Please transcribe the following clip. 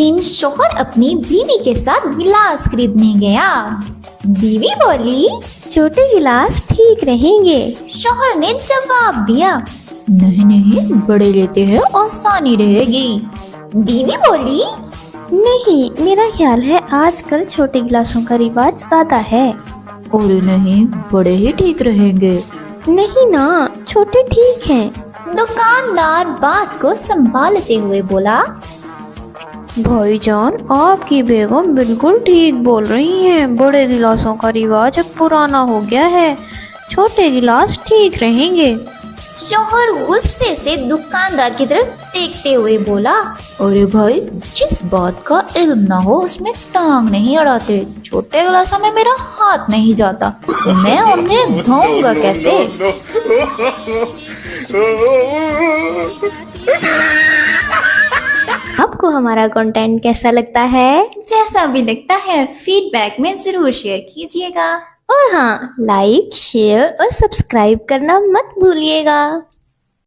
दिन शौहर अपनी बीवी के साथ गिलास खरीदने गया। बीवी बोली, छोटे गिलास ठीक रहेंगे। शौहर ने जवाब दिया, नहीं नहीं, बड़े लेते हैं, आसानी रहेगी। बीवी बोली, नहीं, मेरा ख्याल है आजकल छोटे गिलासों का रिवाज ज्यादा है। अरे नहीं, बड़े ही ठीक रहेंगे। नहीं ना, छोटे ठीक हैं। दुकानदार बात को संभालते हुए बोला, भाईजान, आपकी बेगम बिल्कुल ठीक बोल रही हैं। बड़े गिलासों का रिवाज अब पुराना हो गया है, छोटे गिलास ठीक रहेंगे। शौहर गुस्से से दुकानदार की तरफ देखते हुए बोला, अरे भाई, जिस बात का इल्म ना हो उसमें टांग नहीं अड़ाते। छोटे गिलासों में मेरा हाथ नहीं जाता, तो मैं उन्हें धोऊंगा कैसे? आपको हमारा कंटेंट कैसा लगता है? जैसा भी लगता है फीडबैक में जरूर शेयर कीजिएगा। और हाँ, लाइक, शेयर और सब्सक्राइब करना मत भूलिएगा।